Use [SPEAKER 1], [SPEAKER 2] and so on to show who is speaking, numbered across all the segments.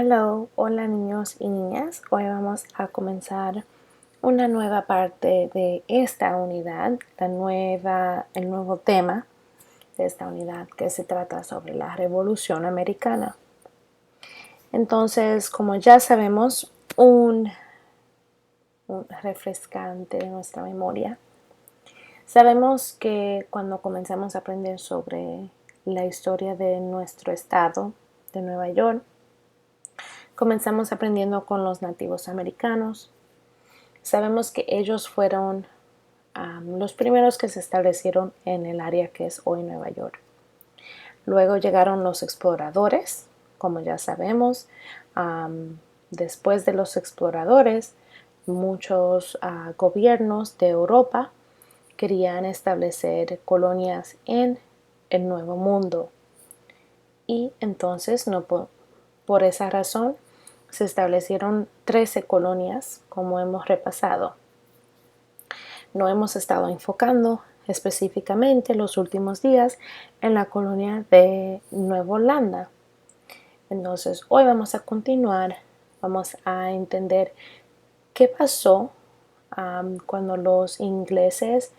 [SPEAKER 1] Hello, hola niños y niñas. Hoy vamos a comenzar una nueva parte de esta unidad, el nuevo tema de esta unidad que se trata sobre la Revolución Americana. Entonces, como ya sabemos, un refrescante de nuestra memoria, sabemos que cuando comenzamos a aprender sobre la historia de nuestro estado de Nueva York, comenzamos aprendiendo con los nativos americanos. Sabemos que ellos fueron los primeros que se establecieron en el área que es hoy Nueva York. Luego llegaron los exploradores, como ya sabemos. Después de los exploradores, muchos gobiernos de Europa querían establecer colonias en el Nuevo Mundo. Y entonces, por esa razón, se establecieron 13 colonias, como hemos repasado. No hemos estado enfocando específicamente los últimos días en la colonia de Nueva Holanda. Entonces, hoy vamos a continuar, vamos a entender qué pasó cuando los ingleses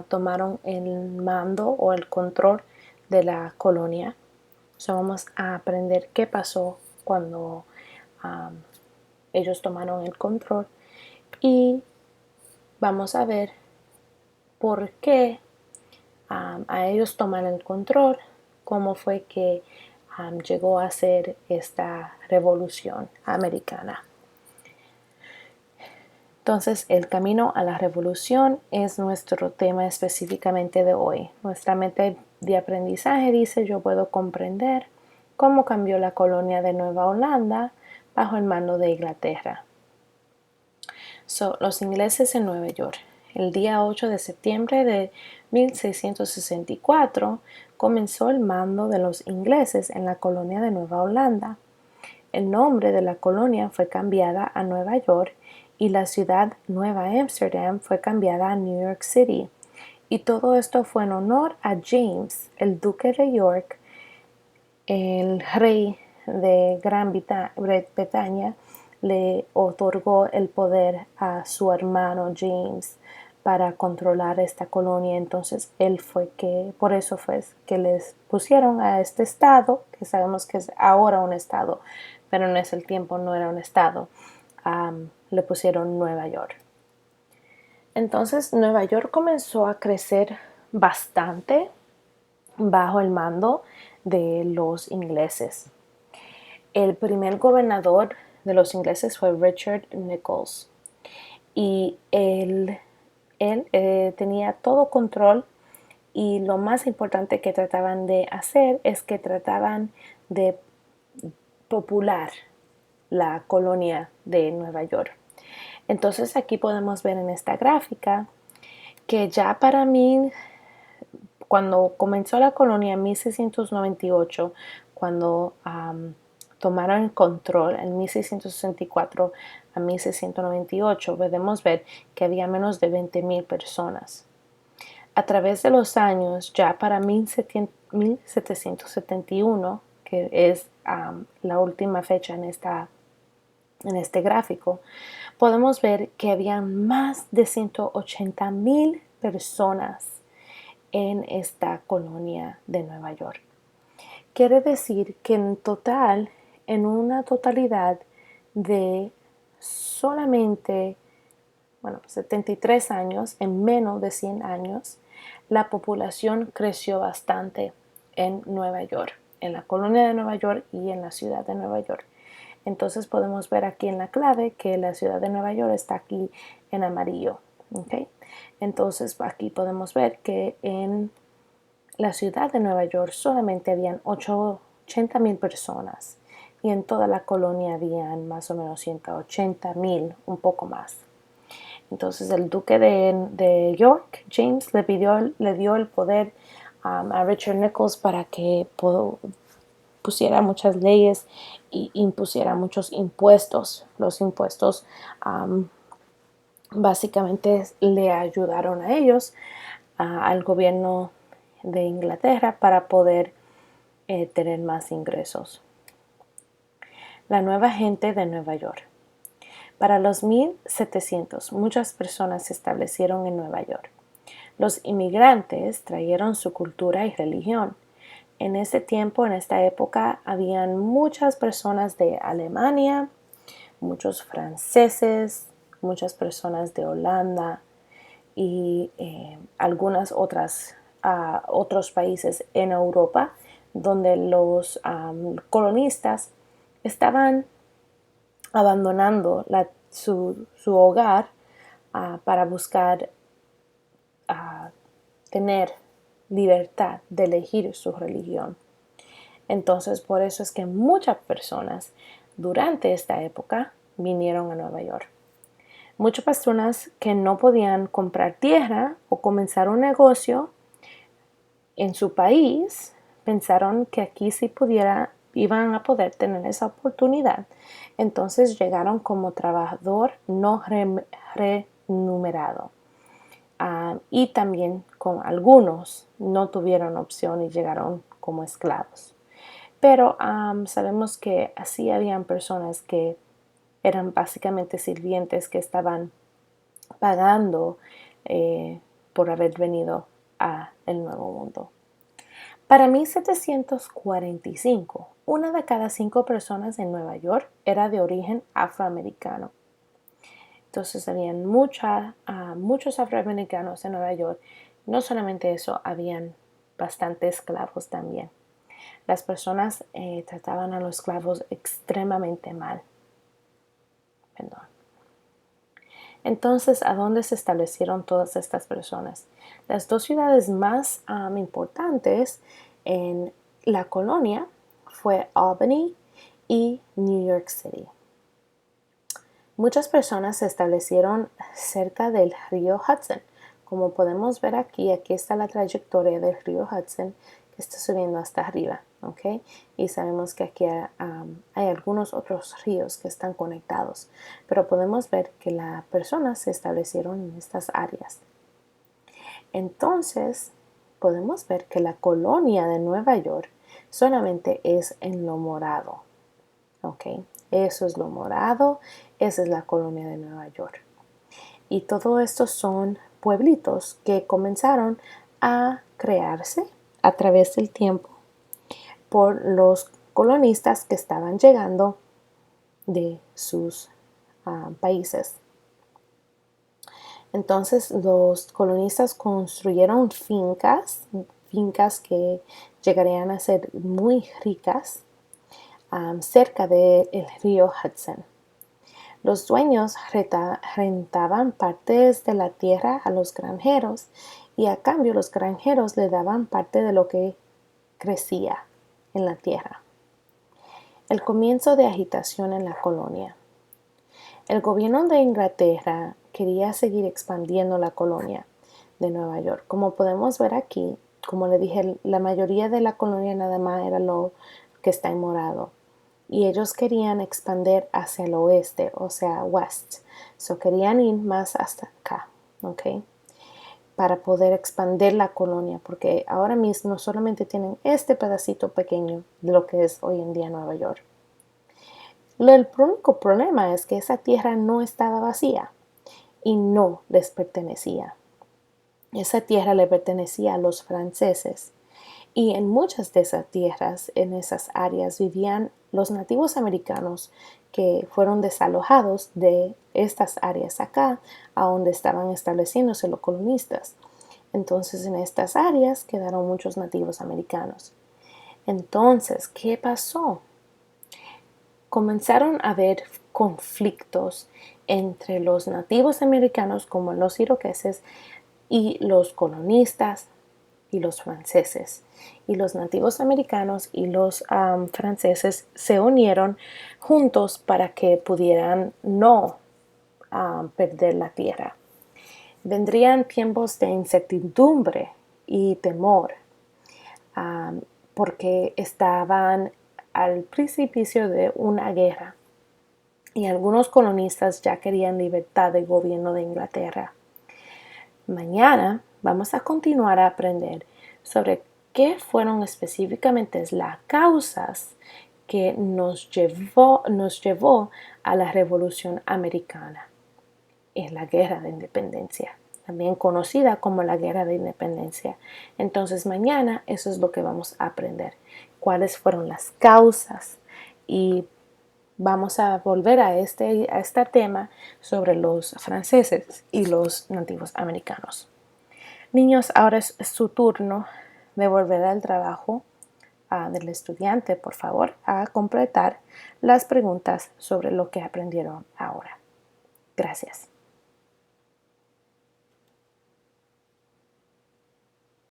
[SPEAKER 1] tomaron el mando o el control de la colonia. Vamos a aprender qué pasó cuando ellos tomaron el control y vamos a ver por qué a ellos tomar el control, cómo fue que llegó a ser esta revolución americana. Entonces, el camino a la revolución es nuestro tema específicamente de hoy. Nuestra meta de aprendizaje dice: yo puedo comprender cómo cambió la colonia de Nueva Holanda bajo el mando de Inglaterra. Los ingleses en Nueva York. El día 8 de septiembre de 1664 comenzó el mando de los ingleses en la colonia de Nueva Holanda. El nombre de la colonia fue cambiada a Nueva York y la ciudad Nueva Ámsterdam fue cambiada a New York City. Y todo esto fue en honor a James, el duque de York, el rey de Gran Bretaña. Le otorgó el poder a su hermano James para controlar esta colonia. Entonces por eso fue que les pusieron a este estado, que sabemos que es ahora un estado, pero en ese tiempo no era un estado, le pusieron Nueva York. Entonces Nueva York comenzó a crecer bastante bajo el mando de los ingleses. El primer gobernador de los ingleses fue Richard Nichols y él tenía todo control, y lo más importante que trataban de hacer es que trataban de popular la colonia de Nueva York. Entonces aquí podemos ver en esta gráfica que ya para mí, cuando comenzó la colonia en 1698, cuando tomaron el control en 1664 a 1698, podemos ver que había menos de 20,000 personas. A través de los años, ya para 1771, que es la última fecha en este gráfico, podemos ver que había más de 180,000 personas en esta colonia de Nueva York. Quiere decir que en una totalidad de solamente 73 años, en menos de 100 años, la población creció bastante en Nueva York, en la colonia de Nueva York y en la ciudad de Nueva York. Entonces podemos ver aquí en la clave que la ciudad de Nueva York está aquí en amarillo. ¿Okay? Entonces aquí podemos ver que en la ciudad de Nueva York solamente habían 80,000 personas y en toda la colonia habían más o menos 180,000, un poco más. Entonces el duque de York, James, le dio el poder a Richard Nichols para que pusiera muchas leyes y impusiera muchos impuestos. Los impuestos básicamente le ayudaron a ellos, al gobierno de Inglaterra, para poder tener más ingresos. La nueva gente de Nueva York. Para los 1700, muchas personas se establecieron en Nueva York. Los inmigrantes trajeron su cultura y religión. En ese tiempo, en esta época, habían muchas personas de Alemania, muchos franceses, muchas personas de Holanda y algunas otros países en Europa donde los colonistas estaban abandonando su hogar para buscar tener libertad de elegir su religión. Entonces, por eso es que muchas personas durante esta época vinieron a Nueva York. Muchas personas que no podían comprar tierra o comenzar un negocio en su país pensaron que aquí sí iban a poder tener esa oportunidad. Entonces llegaron como trabajador no remunerado. Y también con algunos no tuvieron opción y llegaron como esclavos. Pero sabemos que así habían personas que eran básicamente sirvientes que estaban pagando por haber venido a el Nuevo Mundo. Para 1745, una de cada 5 personas en Nueva York era de origen afroamericano. Entonces habían muchos afroamericanos en Nueva York. No solamente eso, habían bastantes esclavos también. Las personas trataban a los esclavos extremadamente mal. Perdón. Entonces, ¿a dónde se establecieron todas estas personas? Las dos ciudades más importantes en la colonia fue Albany y New York City. Muchas personas se establecieron cerca del río Hudson. Como podemos ver aquí está la trayectoria del río Hudson que está subiendo hasta arriba, ¿ok? Y sabemos que aquí hay algunos otros ríos que están conectados, pero podemos ver que las personas se establecieron en estas áreas. Entonces, podemos ver que la colonia de Nueva York solamente es en lo morado, ¿ok? Eso es lo morado, esa es la colonia de Nueva York. Y todo esto son pueblitos que comenzaron a crearse a través del tiempo por los colonistas que estaban llegando de sus países. Entonces los colonistas construyeron fincas que llegarían a ser muy ricas cerca del río Hudson. Los dueños rentaban partes de la tierra a los granjeros y a cambio los granjeros le daban parte de lo que crecía en la tierra. El comienzo de agitación en la colonia. El gobierno de Inglaterra quería seguir expandiendo la colonia de Nueva York. Como podemos ver aquí, como le dije, la mayoría de la colonia nada más era lo que está en morado. Y ellos querían expandir hacia el oeste, o sea, west. So querían ir más hasta acá, ¿ok? Para poder expandir la colonia, porque ahora mismo solamente tienen este pedacito pequeño de lo que es hoy en día Nueva York. El único problema es que esa tierra no estaba vacía y no les pertenecía. Esa tierra le pertenecía a los franceses. Y en muchas de esas tierras, en esas áreas, vivían los nativos americanos que fueron desalojados de estas áreas acá, a donde estaban estableciéndose los colonistas. Entonces, en estas áreas quedaron muchos nativos americanos. Entonces, ¿qué pasó? Comenzaron a haber conflictos entre los nativos americanos, como los iroqueses, y los colonistas y los franceses. Y los nativos americanos y los franceses se unieron juntos para que pudieran no perder la tierra. Vendrían tiempos de incertidumbre y temor porque estaban al precipicio de una guerra y algunos colonistas ya querían libertad del gobierno de Inglaterra. Mañana vamos a continuar a aprender sobre qué fueron específicamente las causas que nos llevó a la Revolución Americana. Es la Guerra de Independencia, también conocida como la Guerra de Independencia. Entonces mañana eso es lo que vamos a aprender, cuáles fueron las causas, y vamos a volver a este tema sobre los franceses y los nativos americanos. Niños, ahora es su turno de volver al trabajo del estudiante, por favor, a completar las preguntas sobre lo que aprendieron ahora. Gracias.